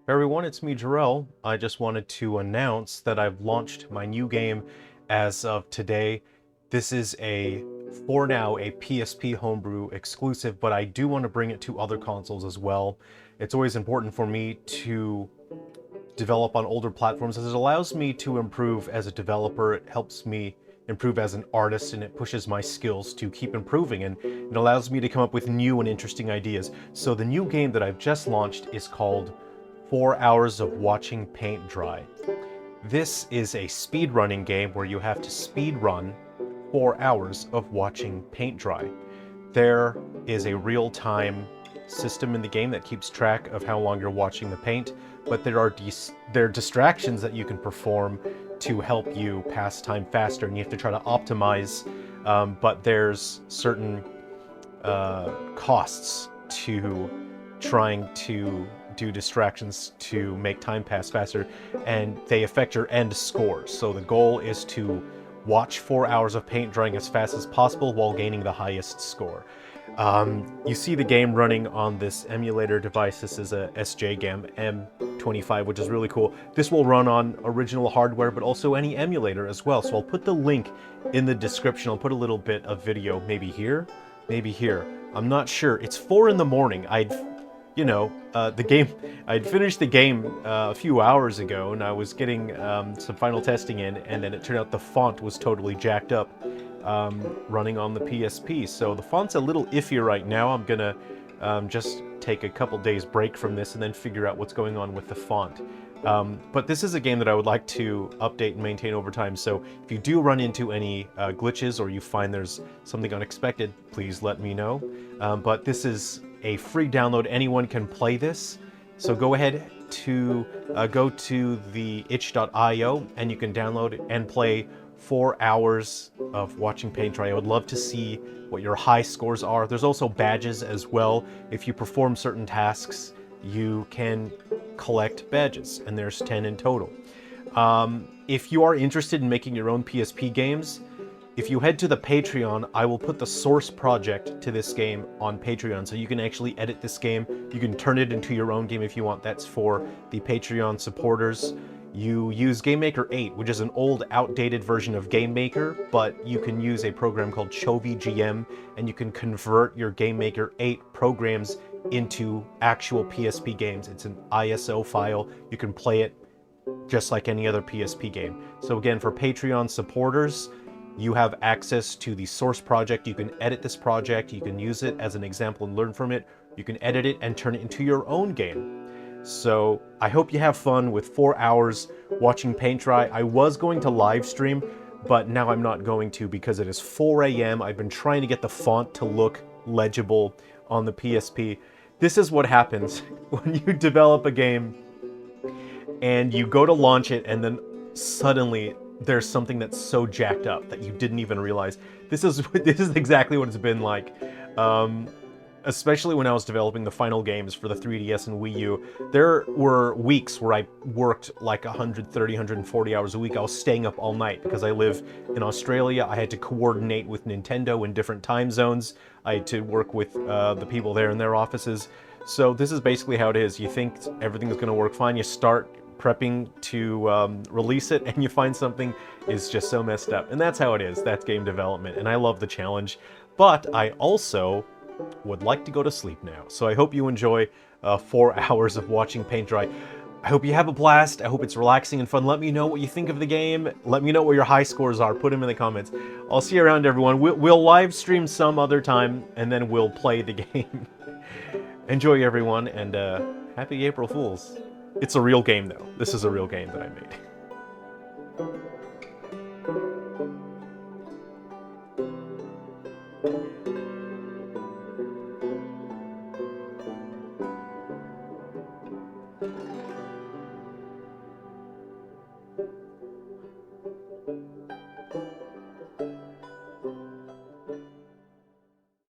Hey everyone, it's me, Jarrell. I just wanted to announce that I've launched my new game as of today. This is for now, a PSP homebrew exclusive, but I do want to bring it to other consoles as well. It's always important for me to develop on older platforms as it allows me to improve as a developer. It helps me improve as an artist, and it pushes my skills to keep improving, and it allows me to come up with new and interesting ideas. So the new game that I've just launched is called 4 Hours of Watching Paint Dry. This is a speedrunning game where you have to speedrun 4 hours of watching paint dry. There is a real-time system in the game that keeps track of how long you're watching the paint, but there are distractions that you can perform to help you pass time faster, and you have to try to optimize, but there's certain costs to trying to do distractions to make time pass faster, and they affect your end score. So the goal is to watch 4 hours of paint drying as fast as possible while gaining the highest score. You see the game running on this emulator device. This is a SJGAM M25, which is really cool. This will run on original hardware, but also any emulator as well. So I'll put the link in the description. I'll put a little bit of video, maybe here, maybe here. I'm not sure. It's 4 in the morning. I'd finished the game a few hours ago, and I was getting some final testing in, and then it turned out the font was totally jacked up running on the PSP. So the font's a little iffy right now. I'm gonna just take a couple days break from this and then figure out what's going on with the font. But this is a game that I would like to update and maintain over time, so if you do run into any glitches or you find there's something unexpected, please let me know. But this is a free download. Anyone can play this, so go ahead to go to the itch.io and you can download and play 4 hours of watching paint dry. I would love to see what your high scores are. There's also badges as well. If you perform certain tasks, you can collect badges, and there's 10 in total. If you are interested in making your own PSP games, if you head to the Patreon, I will put the source project to this game on Patreon, so you can actually edit this game. You can turn it into your own game if you want. That's for the Patreon supporters. You use GameMaker 8, which is an old, outdated version of GameMaker, but you can use a program called Chovy GM, and you can convert your GameMaker 8 programs into actual PSP games. It's an ISO file. You can play it just like any other PSP game. So again, for Patreon supporters, you have access to the source project. You can edit this project, you can use it as an example and learn from it. You can edit it and turn it into your own game. So I hope you have fun with 4 hours watching paint dry. I was going to live stream, but now I'm not going to because it is 4 a.m. I've been trying to get the font to look legible on the PSP. This is what happens when you develop a game and you go to launch it, and then suddenly there's something that's so jacked up that you didn't even realize. This is exactly what it's been like. Especially when I was developing the final games for the 3DS and Wii U, there were weeks where I worked like 130, 140 hours a week. I was staying up all night because I live in Australia. I had to coordinate with Nintendo in different time zones. I had to work with the people there in their offices. So this is basically how it is. You think everything is going to work fine. You start prepping to release it, and you find something is just so messed up. And that's how it is. That's game development, and I love the challenge. But I also would like to go to sleep now. So I hope you enjoy 4 hours of watching paint dry. I hope you have a blast. I hope it's relaxing and fun. Let me know what you think of the game. Let me know what your high scores are. Put them in the comments. I'll see you around, everyone. We'll live stream some other time, and then we'll play the game. Enjoy, everyone, and happy April Fools. It's a real game, though. This is a real game that I made.